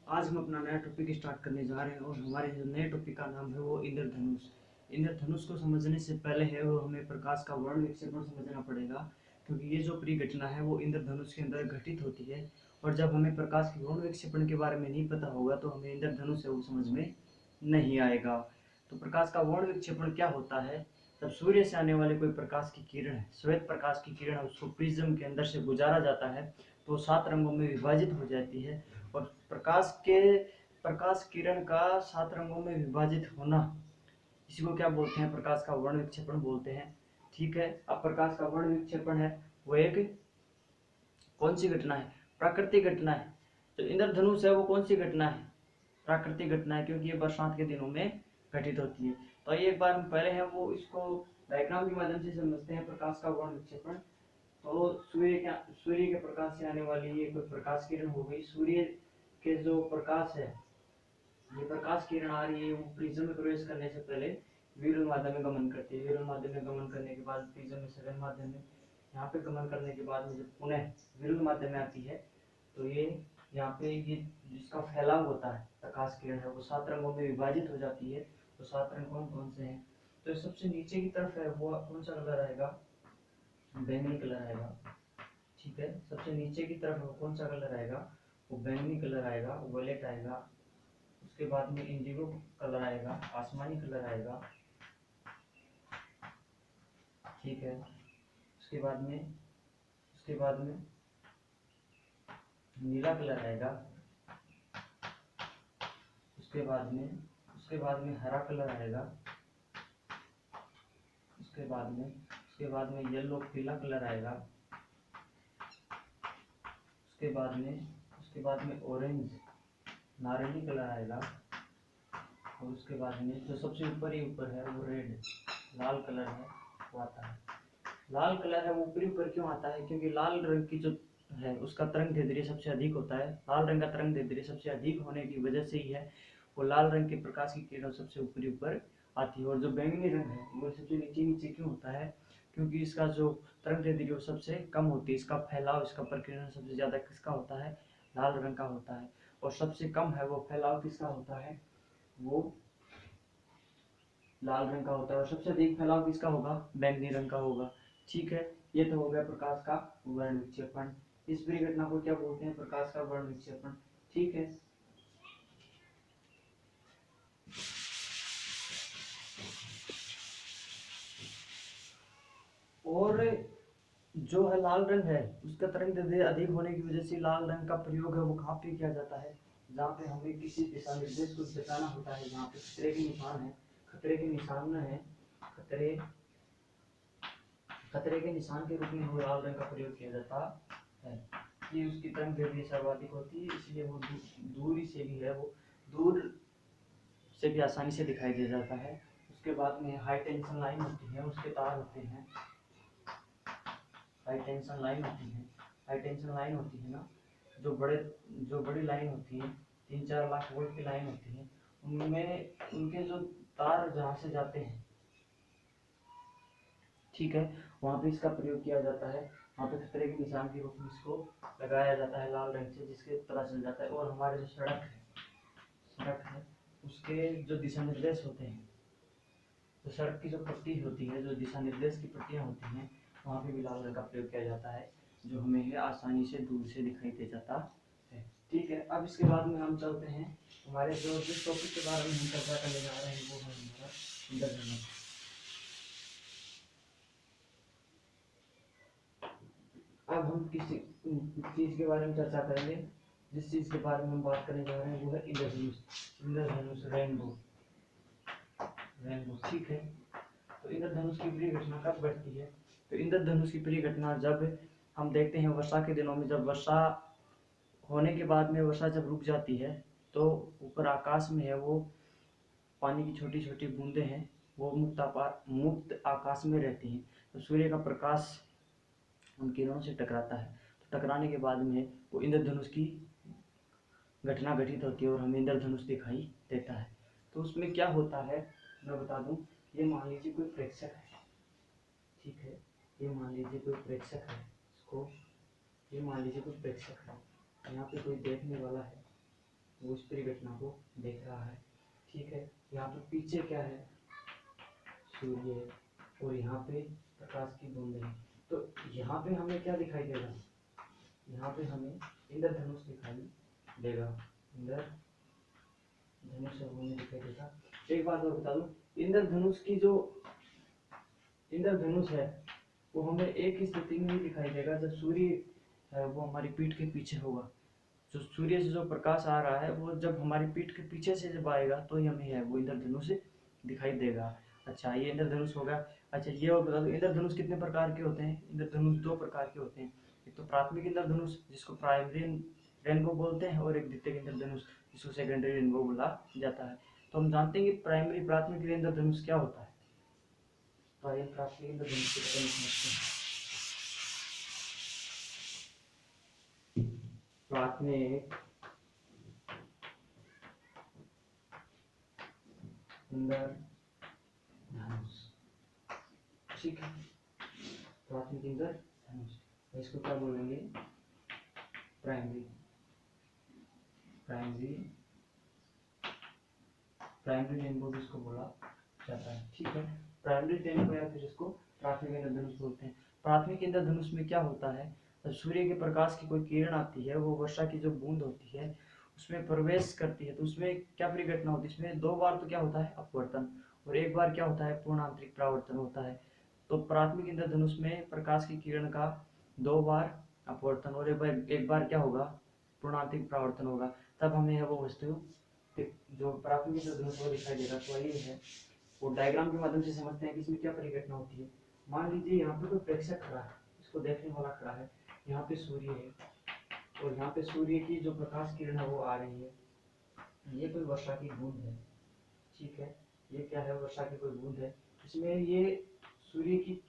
आज हम अपना नया टॉपिक स्टार्ट करने जा रहे हैं और हमारे जो नए टॉपिक का नाम है वो इंद्रधनुष। इंद्रधनुष को समझने से पहले है वो हमें प्रकाश का वर्ण विक्षेपण समझना पड़ेगा, क्योंकि ये जो परिघटना है वो इंद्रधनुष के अंदर घटित होती है। और जब हमें प्रकाश के वर्ण विक्षेपण के बारे में नहीं पता होगा तो हमें इंद्रधनुष है वो समझ में नहीं आएगा। तो प्रकाश का वर्ण विक्षेपण क्या होता है? जब सूर्य से आने वाले कोई प्रकाश की किरण है, श्वेत प्रकाश की किरण, उसको प्रिज्म के अंदर से गुजारा जाता है तो 7 रंगों में विभाजित हो जाती है। और प्रकाश किरण का 7 रंगों में विभाजित होना, इसी को क्या बोलते हैं? प्रकाश का वर्ण विक्षेपण बोलते हैं। ठीक है, अब प्रकाश का वर्ण विक्षेपण है वो एक कौन सी घटना है? प्राकृतिक घटना है। जो इंद्रधनुष है वो कौन सी घटना है? प्राकृतिक घटना है, क्योंकि ये बरसात के दिनों में घटित होती है। तो आइए एक बार हम पहले हैं वो इसको डायग्राम के माध्यम से समझते हैं प्रकाश का वर्ण विक्षेपण। तो सूर्य के प्रकाश से आने वाली ये कोई प्रकाश किरण हो गई। सूर्य के जो प्रकाश है, ये प्रकाश किरण आ रही है, वो प्रिज्म में प्रवेश करने से पहले विरल माध्यम में गमन करती है। विरल माध्यम में गमन करने के बाद प्रिज्म में सघन माध्यम में, यहाँ पे गमन करने के बाद में जब पुनः विरल माध्यम में आती है तो ये यहाँ पे ये जिसका फैलाव होता है प्रकाश किरण है वो 7 रंगों में विभाजित हो जाती है। तो 7 रंग कौन कौन से हैं? तो सबसे नीचे की तरफ है वो कौन सा कलर आएगा? बैंगनी कलर आएगा। ठीक है, सबसे नीचे की तरफ वो कौन सा कलर आएगा? वो बैंगनी कलर आएगा, वॉयलेट आएगा। उसके बाद में इंडिगो कलर आएगा, आसमानी कलर आएगा। ठीक है, उसके बाद में नीला कलर आएगा। उसके बाद में हरा कलर आएगा। उसके बाद में येलो पीला कलर आएगा। उसके बाद में ऑरेंज नारंगी कलर आएगा। और उसके बाद में जो सबसे ऊपर ही ऊपर है वो रेड लाल कलर है वो आता है। लाल कलर है वो ऊपर क्यों आता है? क्योंकि लाल रंग की जो है उसका तरंग दैर्ध्य सबसे अधिक होता है। लाल रंग का तरंग दैर्ध्य सबसे अधिक होने की वजह से ही है वो लाल रंग के प्रकाश की किरण सबसे ऊपर आती है। और जो बैंगनी रंग है वो सबसे नीचे क्यों होता है? क्योंकि इसका जो तरंग दैर्ध्य सबसे कम होती है। इसका फैलाव, इसका प्रकीर्णन सबसे ज्यादा किसका होता है? लाल रंग का होता है। और सबसे कम है वो फैलाव किसका होता है? वो लाल रंग का होता है। और सबसे अधिक फैलाव किसका होगा? बैंगनी रंग का होगा। ठीक है, ये तो हो गया प्रकाश का वर्ण विक्षेपण। इस परिघटना को क्या बोलते हैं? प्रकाश का वर्ण विक्षेपण। ठीक है, और जो है लाल रंग है उसका तरंग दैर्ध्य अधिक होने की वजह से लाल रंग का प्रयोग है वो कहाँ पे किया जाता है? जहाँ पे हमें किसी दिशा निर्देश को बताना होता है, जहाँ पे खतरे के निशान है, खतरे के निशान है, खतरे के निशान के रूप में वो लाल रंग का प्रयोग किया जाता है। ये उसकी तरंग दैर्ध्य सर्वाधिक होती है, इसलिए वो दूरी से भी है वो दूर से भी आसानी से दिखाई दे जाता है। उसके बाद में हाई टेंशन लाइन होती है, उसके तार होते हैं। हाई टेंशन लाइन होती है ना, जो बड़ी लाइन होती है, 3-4 लाख वोल्ट की लाइन होती है, उनमें उनके जो तार जहाँ से जाते हैं, ठीक है, वहाँ पे इसका प्रयोग किया जाता है। वहाँ पे खतरे के निशान के रूप में इसको लगाया जाता है लाल रंग से, जिसके पता चल जाता है। और हमारे जो सड़क है उसके जो दिशा निर्देश होते हैं, तो सड़क की जो पट्टी होती है, जो दिशा निर्देश की पट्टियाँ होती हैं, वहाँ पे भी लाल रंग का प्रयोग किया जाता है, जो हमें आसानी से दूर से दिखाई दे जाता है। ठीक है, अब इसके बाद में हम चलते हैं हमारे जिस टॉपिक के बारे में हम चर्चा करने जा रहे हैं वो है हमारा इंद्रधनुष। अब हम किसी चीज के बारे में चर्चा करेंगे, जिस चीज के बारे में हम बात करने जा रहे हैं वो है इंद्रधनुष रेनबो। ठीक है, तो इंद्रधनुष की परिघटना कब बढ़ती है? तो इंद्रधनुष की परिघटना जब हम देखते हैं वर्षा के दिनों में, जब वर्षा होने के बाद में वर्षा जब रुक जाती है तो ऊपर आकाश में है वो पानी की छोटी छोटी बूंदें हैं, वो मुक्त आकाश में रहती हैं। तो सूर्य का प्रकाश उन किरणों से टकराता है, तो टकराने के बाद में वो इंद्रधनुष की घटना घटित होती है और हमें इंद्रधनुष दिखाई देता है। तो उसमें क्या होता है मैं बता दूं। ये मान लीजिए कोई प्रेक्षक है, ठीक है, ये मान लीजिए कोई प्रेक्षक है, इसको ये मान लीजिए कोई प्रेक्षक है, यहाँ पे कोई देखने वाला है, वो उस परिघटना को देख रहा है। ठीक है, यहाँ पे पीछे क्या है, सूर्य है, और यहाँ पे प्रकाश की बूंदें हैं। तो यहाँ पे हमें क्या दिखाई देगा, यहाँ पे हमें इंद्रधनुष दिखाई देगा, इंद्रधनुष हमें दिखाई देगा। एक बात और बता दूं, इंद्रधनुष है वो हमें एक ही स्थिति में ही दिखाई देगा जब सूर्य है वो हमारी पीठ के पीछे होगा। जो सूर्य से जो प्रकाश आ रहा है वो जब हमारी पीठ के पीछे से जब आएगा तो ही हमें है वो इंद्रधनुष दिखाई देगा। अच्छा, ये इंद्रधनुष होगा। अच्छा, ये और बता दो, इंद्रधनुष कितने प्रकार के होते हैं? इंद्रधनुष दो प्रकार के होते हैं। एक तो प्राथमिक इंद्रधनुष जिसको प्राइमरी रेनबो बोलते हैं, और एक द्वितीयक इंद्रधनुष जिसको सेकेंडरी रेनबो बोला जाता है। तो हम जानते हैं कि प्राथमिक इंद्रधनुष क्या होता है। तो आइए प्राथमिक इंद्रधनुष के बारे में समझते हैं। प्राथमिक इंद्रधनुष, ठीक है, प्राथमिक इंद्रधनुष, इसको क्या बोलेंगे, प्राइमरी रेनबो जिसको बोला जाता है। ठीक है, प्राइमरी रेनबो या फिर इसको प्राथमिक इंद्रधनुष बोलते हैं। प्राथमिक इंद्रधनुष में क्या होता है, जब सूर्य के प्रकाश की कोई किरण आती है, वो वर्षा की जो बूंद होती है उसमें प्रवेश करती है, तो उसमें क्या परिघटना होती है, इसमें दो बार तो क्या होता है, अपवर्तन, और एक बार क्या होता है, पूर्ण आंतरिक परावर्तन होता है। तो प्राथमिक इंद्रधनुष में प्रकाश की किरण का दो बार अपवर्तन और एक बार क्या होगा, पूर्ण आंतरिक परावर्तन होगा, तब हमें वो वस्तु जो प्राथमिक इंद्रधनुष वो दिखाई देगा। तो ये है वो डायग्राम के माध्यम से समझते हैं कि इसमें क्या परिघटना होती है। मान लीजिए यहाँ पे कोई प्रेक्षक खड़ा है, इसको देखने वाला खड़ा है, यहाँ पे सूर्य है, और यहाँ पे सूर्य की जो प्रकाश किरण है वो आ रही है, ये कोई वर्षा की बूंद है। ठीक है, ये क्या है, वर्षा की कोई बूंद है, इसमें ये सूर्य की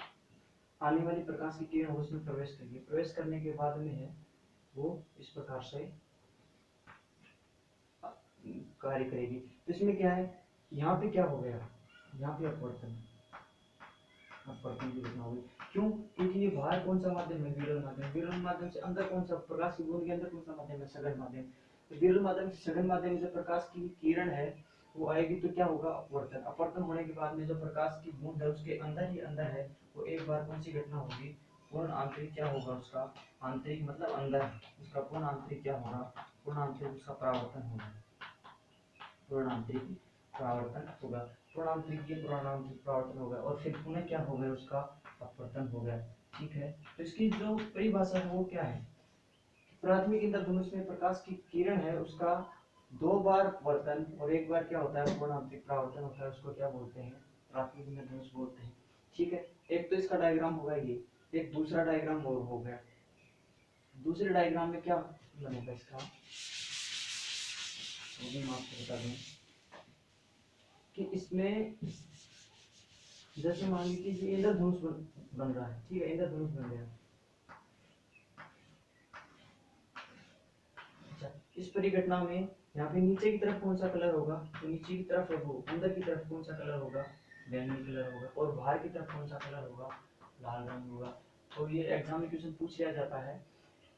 आने वाली प्रकाश की किरण उसमें प्रवेश करेगी, प्रवेश करने के बाद में है वो इस प्रकार से कार्य करेगी। तो इसमें क्या है, यहाँ पे क्या हो गया, यहाँ पे अपवर्तन की घटना होगी। क्यों? क्योंकि ये बाहर कौन सा माध्यम है, विरल माध्यम, विरल माध्यम से अंदर कौन सा, प्रकाश की बूंद के अंदर कौन सा माध्यम है, सघन माध्यम। तो विरल माध्यम से सघन माध्यम में जो प्रकाश की किरण है वो आएगी, तो क्या होगा, अपवर्तन। अपवर्तन होने के बाद में जो प्रकाश की बूंद है उसके अंदर ही अंदर है, वो एक बार कौन सी घटना होगी, पूर्ण आंतरिक क्या होगा उसका, आंतरिक मतलब अंदर, उसका पूर्ण आंतरिक क्या होगा, पूर्ण आंतरिक उसका परावर्तन होगा, पूर्ण आंतरिक परावर्तन होगा, पूर्ण आंतरिक परावर्तन होगा, और फिर पुनः क्या हो गया, उसका अपवर्तन हो गया। ठीक है, तो इसकी जो परिभाषा है वो क्या है, प्राथमिक इंद्रधनुष में प्रकाश की किरण है उसका दो बार वर्तन और एक बार क्या होता है, पूर्ण आंतरिक परावर्तन होता है, उसको क्या बोलते हैं, प्राथमिक इंद्रधनुष बोलते हैं। ठीक है, एक तो इसका डायग्राम होगा ये, एक दूसरा डायग्राम और हो गया। दूसरे डायग्राम में क्या बनेगा इसका, वो भी मैं आपको बता दूं कि इसमें जैसे मान लीजिए ये इंद्रधनुष बन रहा है। ठीक है, इंद्रधनुष बन गया। अच्छा, इस परिघटना में यहाँ पे नीचे की तरफ कौन सा कलर होगा, तो नीचे की तरफ है वो, अंदर की तरफ कौन सा कलर होगा, बैंगनी कलर होगा, और बाहर की तरफ कौन सा कलर होगा, लाल रंग होगा। और ये एग्जाम में क्वेश्चन पूछ लिया जाता है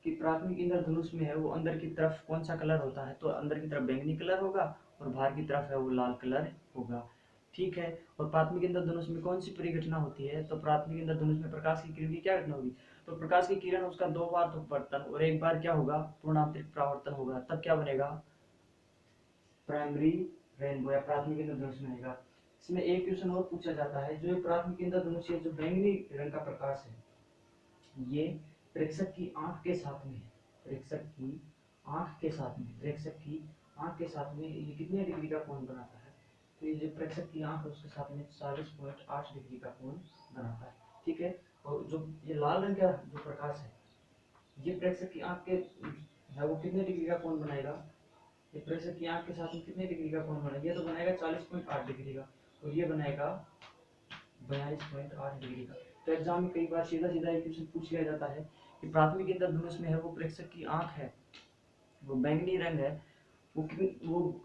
कि प्राथमिक इंद्रधनुष में है वो अंदर की तरफ कौन सा कलर होता है, तो अंदर की तरफ बैंगनी कलर होगा और बाहर की तरफ है वो लाल कलर होगा। ठीक है, और प्राथमिक इंद्रधनुष में कौन सी परिघटना होती है, तो प्राथमिक इंद्रधनुष में प्रकाश की किरण की क्या घटना होगी, तो प्रकाश की किरण उसका दो बार अपवर्तन और एक बार क्या होगा, पूर्ण आंतरिक परावर्तन होगा, तब क्या बनेगा, प्राइमरी रेनबो या प्राथमिक इंद्रधनुष बनेगा। इसमें एक क्वेश्चन और पूछा जाता है, जो प्राथमिक इंद्रधनुष है, जो बैंगनी रंग का प्रकाश है, ये प्रेक्षक की आंख के साथ में, प्रेक्षक की आंख के साथ में, प्रेक्षक की आंख के साथ में ये कितने डिग्री का कोण बनाता है, तो ये जो प्रेक्षक की आंख है उसके साथ में 40.8 डिग्री का कोण बनाता है। ठीक है, और जो ये लाल रंग का जो प्रकाश है, ये प्रेक्षक की आंख के है वो कितने डिग्री का कोण बनाएगा, ये प्रेक्षक की आंख के साथ में कितने डिग्री का कोण बनाएगा, ये तो बनाएगा 40.8 डिग्री का, और ये बनाएगा 42.8 डिग्री का। तो एग्जाम में कई बार सीधा सीधा एक क्वेश्चन पूछ लिया जाता है कि प्राथमिक इंद्रधनुष में है वो प्रेक्षक की आंख है, वो बैंगनी रंग है, वो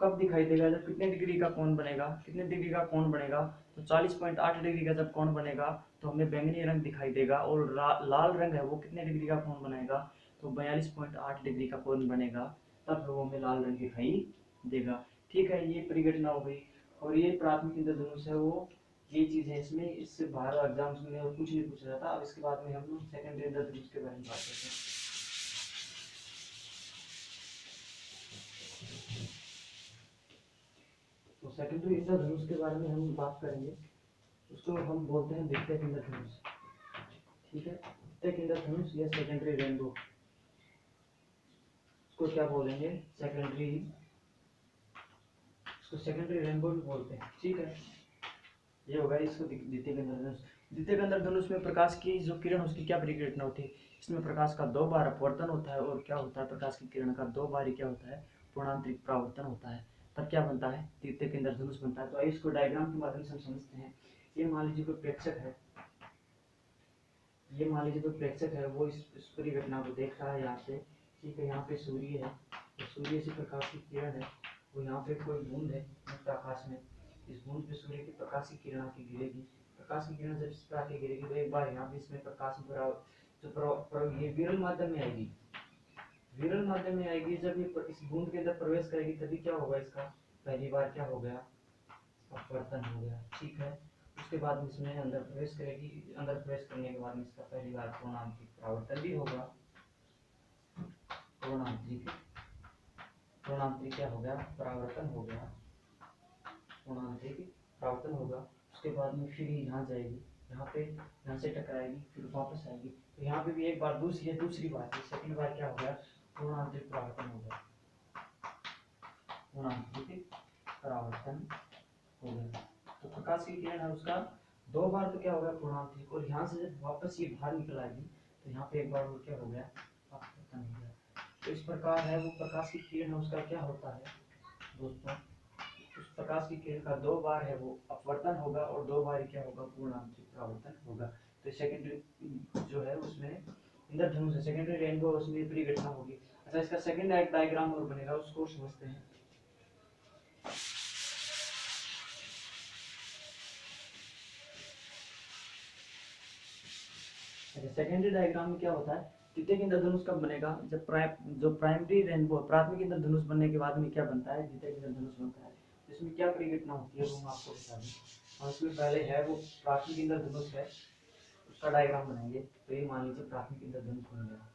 कब दिखाई देगा, जब कितने डिग्री का कोण बनेगा, कितने डिग्री का कोण बनेगा, तो 40.8 डिग्री का जब कोण बनेगा तो हमें बैंगनी रंग दिखाई देगा, और लाल रंग है वो कितने डिग्री का कोण बनाएगा, तो 42.8 डिग्री का कोण बनेगा, तब वो हमें लाल रंग दिखाई देगा। ठीक है, ये परिघटना हो गई। और ये प्राथमिक इंद्रधनुष है, वो ये चीज है इसमें, इससे बाहर एग्जाम्स में और कुछ नहीं पूछा जाता। अब इसके बाद में हम लोग सेकेंडरी इंद्रधनुष के बारे में बात करते हैं। तो सेकेंडरी इंद्रधनुष के बारे में हम बात करेंगे, उसको हम बोलते हैं द्वितीयक इंद्रधनुष। ठीक है, द्वितीयक इंद्रधनुष या सेकेंडरी रेनबो, उसको क्या बोलेंगे, सेकेंडरी, इसको सेकेंडरी रेनबो भी बोलते हैं। ठीक है, ये होगा इसको द्वितीयक इंद्रधनुष। द्वितीयक इंद्रधनुष में प्रकाश की जो किरण उसकी क्या परिघटना होती है, इसमें प्रकाश का 2 बार अपवर्तन होता है, और क्या होता है, प्रकाश की किरण का 2 बार ही क्या होता है, पूर्णांतरिक परावर्तन होता है। तब क्या बनता है, द्वितीयक इंद्रधनुष बनता है। तो आइए इसको डायग्राम के माध्यम से हम समझते हैं। ये मान लीजिए कोई प्रेक्षक है, ये मान लीजिए कोई प्रेक्षक है, वो इस परिघटना को देख रहा है यहाँ से। ठीक है, यहाँ पे सूर्य है, तो सूर्य से प्रकाश की किरण है, वो यहाँ पे कोई बूंद है मुक्त आकाश में, इस बूंद पे सूर्य की प्रकाश की किरण आके गिरेगी। प्रकाश की किरण जब इस पर आके गिरेगी तो एक बार यहाँ पे इसमें प्रकाश ये विरल माध्यम में आएगी, विरल माध्यम में आएगी। जब ये इस बूंद के अंदर प्रवेश करेगी तभी क्या होगा, इसका पहली बार क्या हो गया, अपवर्तन हो गया। ठीक है, उसके बाद में इसमें अंदर प्रवेश करेगी, अंदर प्रवेश करने के बाद में इसका पहली बार पूर्णांतरिक परावर्तन भी होगा। पूर्णांतरिक क्या हो गया, परावर्तन हो गया, पूर्णांतरिक परावर्तन होगा। उसके बाद में फिर यहाँ जाएगी, यहाँ पे यहाँ से टकराएगी, फिर वापस आएगी। तो यहाँ पे भी एक बार दूसरी बार सेकंड बार क्या हो गया, पूर्णांतरिक परावर्तन हो गया, पूर्णांतरिक परावर्तन हो गया। तो प्रकाश की किरण है उसका 2 बार तो क्या हो गया, पूर्णांतरिक, और यहाँ से जब वापस ये बाहर निकल आएगी तो यहाँ पे एक बार और क्या हो गया, अपवर्तन हो गया। तो इस प्रकार है वो प्रकाश की किरण है उसका क्या होता है दोस्तों, उस प्रकाश की किरण का 2 बार है वो अपवर्तन होगा, और 2 बार क्या होगा, पूर्णांतरिक परावर्तन होगा। तो सेकेंडरी जो है उसमें इंद्रधनुष है, सेकेंडरी रेनबो, उसमें परिघटना होगी। अच्छा, इसका सेकंड डायग्राम और बनेगा, उसको समझते हैं। सेकेंडरी डायग्राम में क्या होता है, द्वितीयक इंद्रधनुष कब बनेगा, जब जो प्राइमरी रेनबो प्राथमिक इंद्रधनुष बनने के बाद में क्या बनता है, द्वितीयक इंद्रधनुष बनता है। इसमें क्या परिघटना होती है वो मैं आपको बता दूं। और इसमें पहले है वो प्राथमिक इंद्रधनुष है, उसका डायग्राम बनाएंगे। तो ये मान लीजिए प्राथमिक इंद्रधनुष बन गया।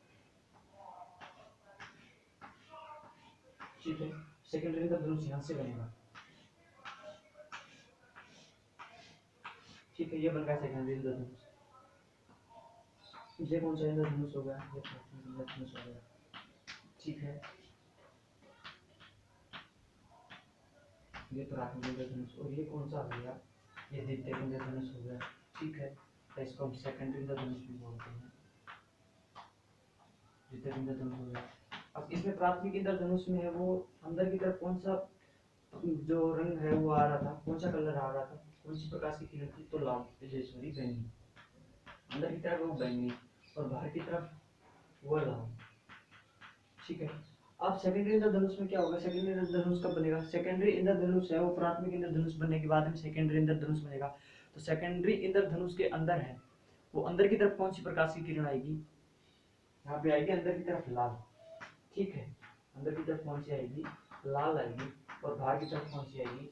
ठीक है, सेकेंडरी इंद्रधनुष यहाँ से बनेगा। ठीक है, ये बन गया सेकेंडरी इंद्रधनुष। ये कौन सा इंद्रधनुष हो गया, ये प्राथमिक इंद्रधनुष हो गया। ठीक है, ये प्राथमिक इंद्रधनुष, और ये कौन सा हो गया, ये द्वितीयक इंद्रधनुष हो गया। ठीक है, तो इसको हम सेकेंडरी इंद्रधनुष भी बोलते हैं, द्वितीयक इंद्रधनुष हो गया। अब इसमें प्राथमिक इंद्रधनुष में है वो अंदर की तरफ कौन सा जो रंग है वो आ रहा था, कौन सा कलर आ रहा था, कौन सी प्रकाश की किरण थी, तो लाल, सॉरी बैंगनी। अंदर की तरफ वो बैंगनी और बाहर की तरफ वो लाल। ठीक है, अब सेकेंडरी इंद्रधनुष में क्या होगा, सेकेंडरी इंद्रधनुष कब बनेगा, सेकेंडरी इंद्रधनुष है वो प्राथमिक इंद्रधनुष बनने के बाद में सेकेंडरी इंद्रधनुष बनेगा। तो सेकेंडरी इंद्रधनुष के अंदर है वो, अंदर की तरफ कौन सी प्रकाश की किरण आएगी, यहाँ पे आएगी अंदर की तरफ लाल। ठीक है, अंदर की तरफ कौन सी आएगी, लाल आएगी, और बाहर की तरफ कौन सी आएगी,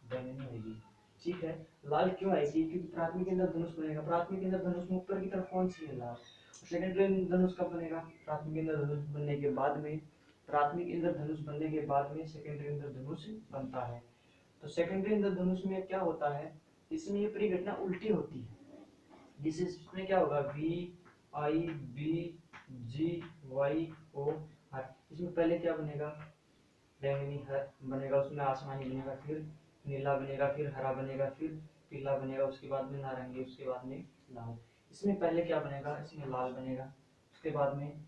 बैंगनी आएगी। ठीक है, लाल क्यों आएगी, क्योंकि प्राथमिक इंद्रधनुष बनेगा, प्राथमिक इंद्रधनुष में ऊपर की तरफ कौन सी है, लाल। सेकेंडरी इंद्रधनुष कब बनेगा, प्राथमिक इंद्रधनुष बनने के बाद में, प्राथमिक इंद्रधनुष बनने के बाद में सेकेंडरी इंद्रधनुष बनता है। तो सेकेंडरी इंद्रधनुष में क्या होता है, इसमें ये परिघटना उल्टी होती है, जिससे इसमें क्या होगा, V I B G Y O R. इसमें पहले क्या बनेगा, बैंगनी बनेगा, उसमें आसमानी बनेगा, फिर नीला बनेगा, फिर हरा बनेगा, फिर पीला बनेगा, उसके बाद में नारंगी, उसके बाद में लाल। इसमें पहले क्या बनेगा, इसमें लाल बनेगा, उसके बाद में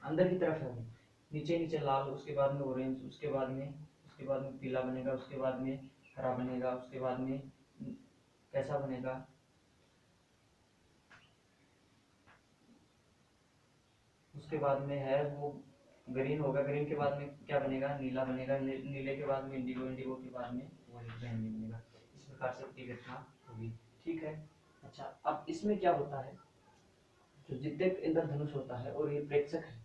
अंदर की तरफ है वो, नीचे नीचे लाल, उसके बाद में ऑरेंज, उसके बाद में पीला बनेगा, उसके बाद में हरा बनेगा, उसके बाद में कैसा बनेगा, उसके बाद में है वो ग्रीन होगा, ग्रीन के बाद में क्या बनेगा, नीला बनेगा, नीले के बाद में इंडिगो, इंडिगो के बाद में बैंगनी बनेगा। इस प्रकार से परिघटना होगी। ठीक है, अच्छा, अब इसमें क्या होता है, जो द्वितीयक इंद्रधनुष होता है और ये प्रेक्षक है,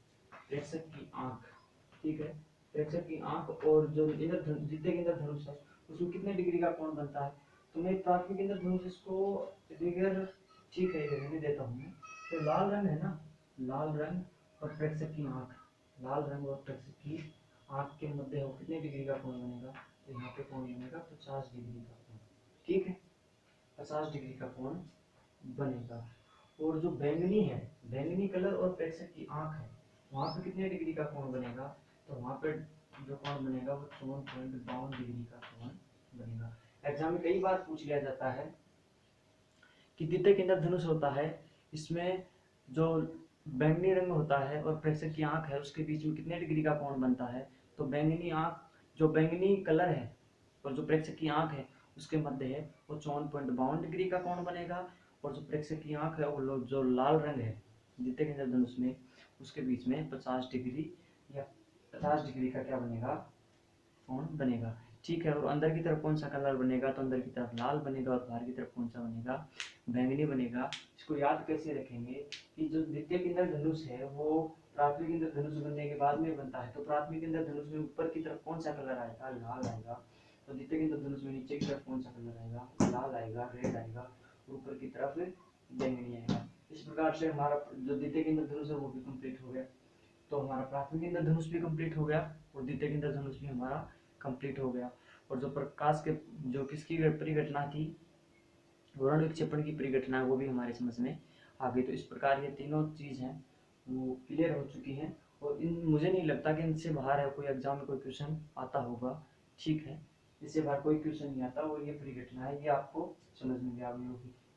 प्रेक्षक की आंख। ठीक है, प्रेक्षक की आंख और जो द्वितीयक इंद्रधनुष है उसमें कितने डिग्री का कोण बनता है। तो मैं प्राथमिक इंद्रधनुष इसको फिगर ठीक है ये रहने देता हूँ। तो लाल रंग है ना, लाल रंग और प्रेक्षक की आंख, लाल रंग और प्रेक्षक की आंख के मध्य हो कितने डिग्री का कोण बनेगा। तो यहाँ पे कोण बनेगा 50 डिग्री का कोण, ठीक है, 50 डिग्री का कोण बनेगा। और जो बैंगनी है, बैंगनी कलर और प्रेक्षक की आंख है, वहाँ पे कितने डिग्री का कोण बनेगा। तो वहाँ पे जो कोण बनेगा वो 54.52 डिग्री का कोण बनेगा। एग्जाम में कई बार पूछ लिया जाता है कि द्वितीयक इंद्रधनुष होता है, इसमें जो बैंगनी रंग होता है और प्रेक्षक की आंख है उसके बीच में कितने डिग्री का कोण बनता है। तो बैंगनी आंख, जो बैंगनी कलर है और जो प्रेक्षक की आंख है उसके मध्य है वो 54.52 डिग्री का कोण बनेगा। और जो प्रेक्षक की आंख है वो जो लाल रंग है द्वितीयक इंद्रधनुष में उसके बीच में 50 डिग्री या 50 डिग्री का क्या बनेगा, कोण बनेगा, ठीक है। और अंदर की तरफ कौन सा कलर बनेगा, तो अंदर की तरफ लाल बनेगा और बाहर की तरफ कौन सा बनेगा, बैंगनी बनेगा। इसको याद कैसे रखेंगे कि जो द्वितीयक इंद्रधनुष है वो प्राथमिक इंद्रधनुष बनने के बाद में बनता है। तो प्राथमिक इंद्रधनुष में ऊपर की तरफ कौन सा कलर आएगा, लाल आएगा। तो द्वितीयक इंद्रधनुष में नीचे की तरफ कौन सा कलर आएगा, लाल आएगा, रेड आएगा, और ऊपर की तरफ बैंगनी आएगा। इस प्रकार से हमारा जो द्वितीयक इंद्रधनुष है वो भी कंप्लीट हो गया। तो हमारा प्राथमिक इंद्रधनुष भी कंप्लीट हो गया और द्वितीयक इंद्रधनुष भी हमारा कंप्लीट हो गया। और जो प्रकाश के जो किसकी परिघटना थी, वर्ण विक्षेपण की परिघटना, वो भी हमारे समझ में आ गई। तो इस प्रकार ये तीनों चीज हैं वो क्लियर हो चुकी हैं। और इन मुझे नहीं लगता कि इनसे बाहर है कोई एग्जाम में कोई क्वेश्चन आता होगा, ठीक है, इससे बाहर कोई क्वेश्चन नहीं आता। और ये परिघटना है ये आपको समझ में आ गई होगी।